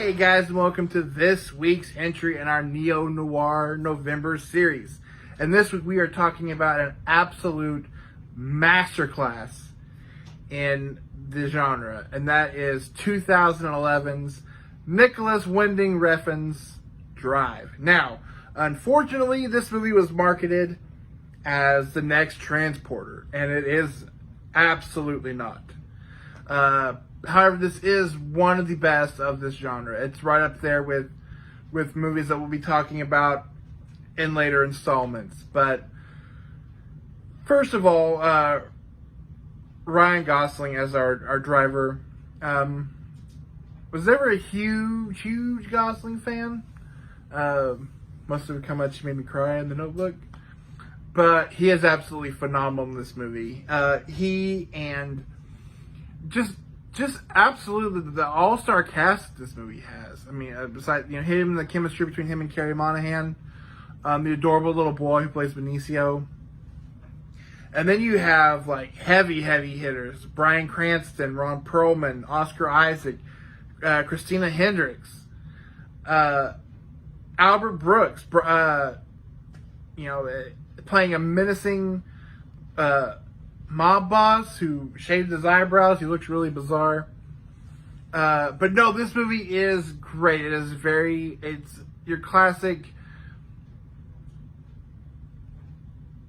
Hey guys, and welcome to this week's entry in our Neo-Noir November series. And this week we are talking about an absolute masterclass in the genre, and that is 2011's Nicholas Winding Refn's Drive. Now, unfortunately, this movie was marketed as the next Transporter, and it is absolutely not. However, this is one of the best of this genre. It's right up there with movies that we'll be talking about in later installments. But first of all, Ryan Gosling as our driver. Was ever a huge Gosling fan. Must have come much made me cry in The Notebook. But he is absolutely phenomenal in this movie. He and just absolutely the all-star cast this movie has. I mean, besides him, the chemistry between him and Carey Monahan, the adorable little boy who plays Benicio, and then you have like heavy hitters: Bryan Cranston, Ron Perlman, Oscar Isaac, Christina Hendricks, Albert Brooks, playing a menacing mob boss who shaved his eyebrows. He looks really bizarre. But no, this movie is great. It's your classic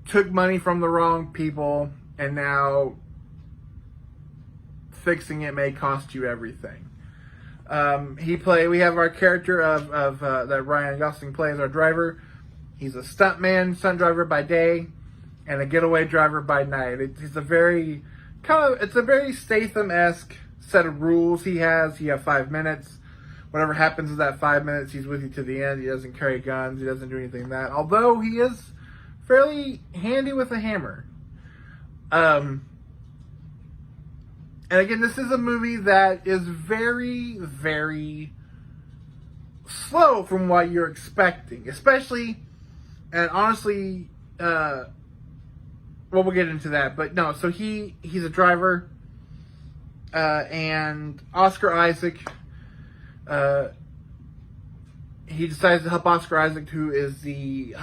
took money from the wrong people and now fixing it may cost you everything. We have our character of that Ryan Gosling plays, our driver. He's a stunt driver by day, and a getaway driver by night. It's a very Statham-esque set of rules he has. You have 5 minutes. Whatever happens in that 5 minutes, he's with you to the end. He doesn't carry guns. He doesn't do anything like that. Although he is fairly handy with a hammer. And again, this is a movie that is very slow from what you're expecting. Especially, and honestly, we'll get into that, but no. So he's a driver, and Oscar Isaac. He decides to help Oscar Isaac, who is the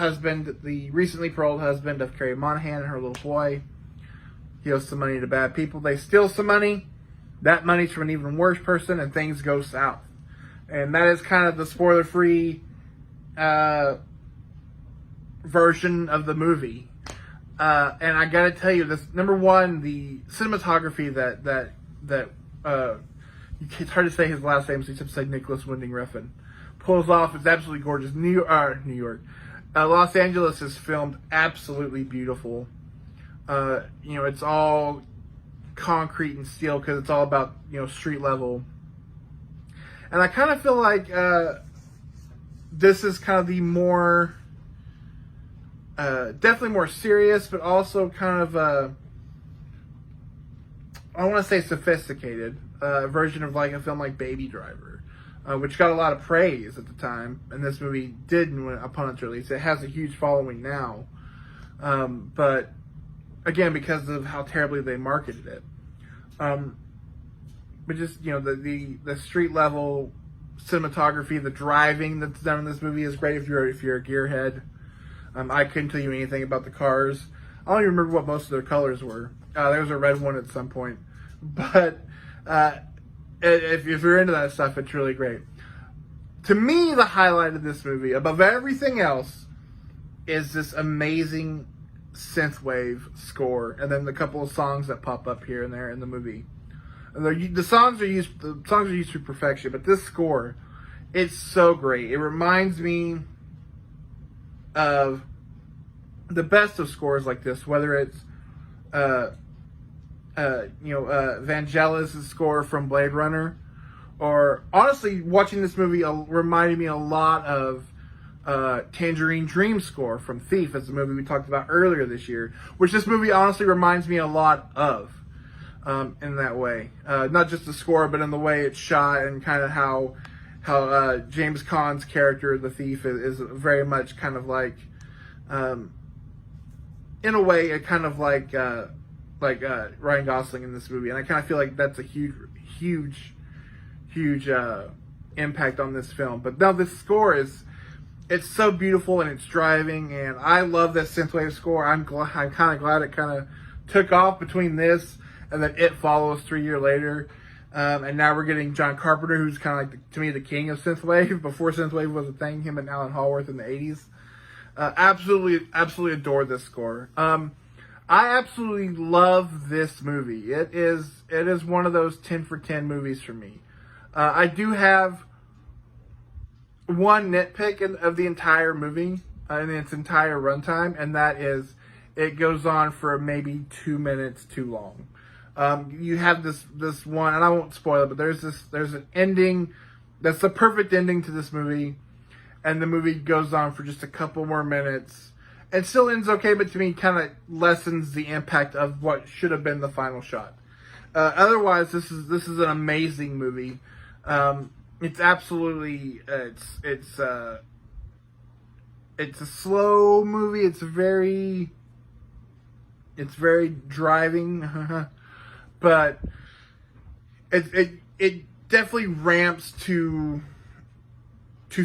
recently paroled husband of Carey Monahan and her little boy. He owes some money to bad people. They steal some money. That money's from an even worse person, and things go south. And that is kind of the spoiler-free version of the movie. And I gotta tell you, this number one, the cinematography that it's hard to say his last name, so you have to say Nicholas Winding Refn, pulls off is absolutely gorgeous. New York, Los Angeles is filmed absolutely beautiful. It's all concrete and steel because it's all about street level. And I kind of feel like this is kind of the more definitely more serious, but also kind of I want to say sophisticated version of like a film like Baby Driver, which got a lot of praise at the time, and this movie didn't upon its release. It has a huge following now, but again, because of how terribly they marketed it. But just the street level cinematography, the driving that's done in this movie is great if you're a gearhead. I couldn't tell you anything about the cars. I don't even remember what most of their colors were. There was a red one at some point. But if you're into that stuff, it's really great. To me, the highlight of this movie, above everything else, is this amazing synthwave score, and then the couple of songs that pop up here and there in the movie. The songs are used to perfection, but this score, it's so great. It reminds me of the best of scores like this, whether it's Vangelis' score from Blade Runner, or honestly watching this movie reminded me a lot of Tangerine Dream score from Thief. It's a movie we talked about earlier this year, which this movie honestly reminds me a lot of in that way. Not just the score, but in the way it's shot and kind of how James Caan's character, the thief, is very much kind of like, in a way, kind of like Ryan Gosling in this movie. And I kind of feel like that's a huge impact on this film. But no, this score it's so beautiful and it's driving, and I love this synthwave score. I'm kind of glad it kind of took off between this and then It Follows 3 years later. And now we're getting John Carpenter, who's kind of like, to me, the king of synthwave. Before synthwave was a thing, him and Alan Hallworth in the 80s. Absolutely adore this score. I absolutely love this movie. It is one of those 10 for 10 movies for me. I do have one nitpick of the entire movie in its entire runtime, and that is it goes on for maybe 2 minutes too long. You have this one, and I won't spoil it, but there's an ending that's the perfect ending to this movie, and the movie goes on for just a couple more minutes. It still ends okay, but to me, kind of lessens the impact of what should have been the final shot. Otherwise, this is an amazing movie. It's absolutely it's a slow movie. It's very driving, but it definitely ramps to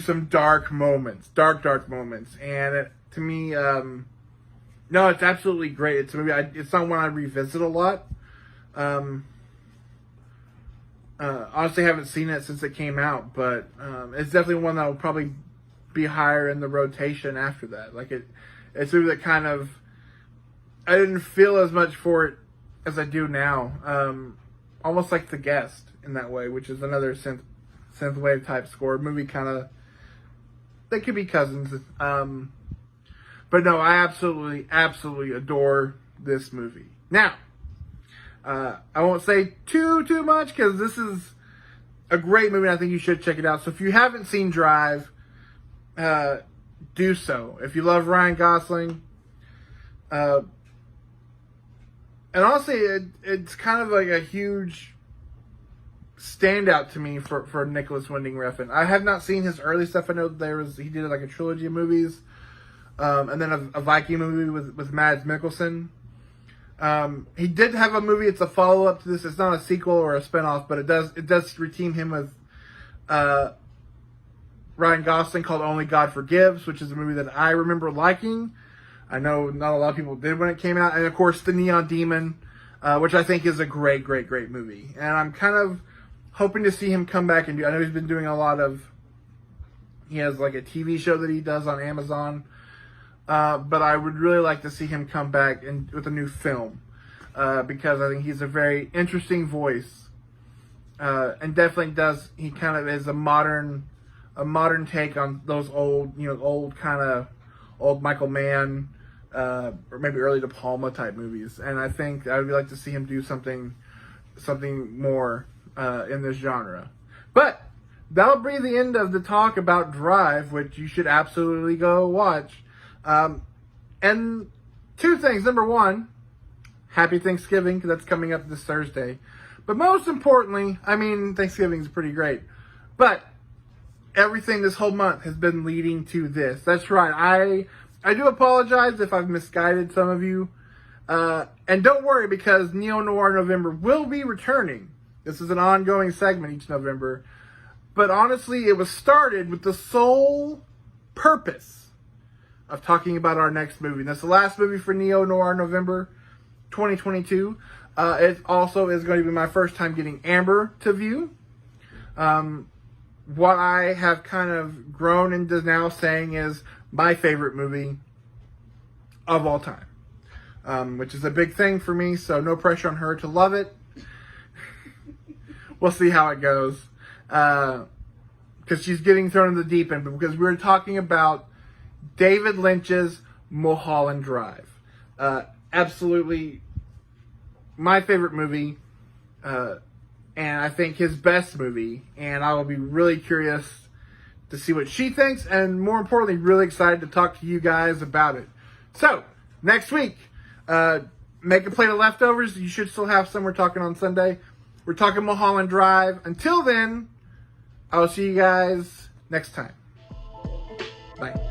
some dark moments, dark moments, and to me, no, it's absolutely great. It's a movie. It's not one I revisit a lot. Honestly, I haven't seen it since it came out, but it's definitely one that will probably be higher in the rotation after that. Like it's a movie that kind of I didn't feel as much for it as I do now. Almost like The Guest in that way, which is another synthwave type score movie. Kind of they could be cousins. But no, I absolutely adore this movie. Now, I won't say too much because this is a great movie and I think you should check it out. So if you haven't seen Drive, do so. If you love Ryan Gosling, and honestly, it's kind of like a huge standout to me for Nicholas Winding Refn. I have not seen his early stuff. I know he did like a trilogy of movies, and then a Viking movie with Mads Mikkelsen. He did have a movie. It's a follow up to this. It's not a sequel or a spinoff, but it does reteam him with Ryan Gosling, called Only God Forgives, which is a movie that I remember liking. I know not a lot of people did when it came out, and of course The Neon Demon, which I think is a great movie. And I'm kind of hoping to see him come back and do. I know he's been doing a lot of. He has like a TV show that he does on Amazon. But I would really like to see him come back with a new film, because I think he's a very interesting voice, and definitely he kind of is a modern take on those old Michael Mann, or maybe early De Palma type movies. And I think I would like to see him do something more in this genre. But that'll be the end of the talk about Drive, which you should absolutely go watch. And two things. Number one, happy Thanksgiving, because that's coming up this Thursday. But most importantly, I mean, Thanksgiving is pretty great. But everything this whole month has been leading to this. That's right. I do apologize if I've misguided some of you. And don't worry, because Neo-Noir November will be returning. This is an ongoing segment each November. But honestly, it was started with the sole purpose of talking about our next movie. And that's the last movie for Neo-Noir November 2022. It also is going to be my first time getting Amber to view. What I have kind of grown into now saying is my favorite movie of all time. Which is a big thing for me, so no pressure on her to love it. We'll see how it goes. Because she's getting thrown in the deep end. But because we were talking about David Lynch's Mulholland Drive. Absolutely my favorite movie, and I think his best movie, and I will be really curious to see what she thinks, and more importantly, really excited to talk to you guys about it. So, next week, make a plate of leftovers. You should still have some. We're talking on Sunday. We're talking Mulholland Drive. Until then, I will see you guys next time. Bye.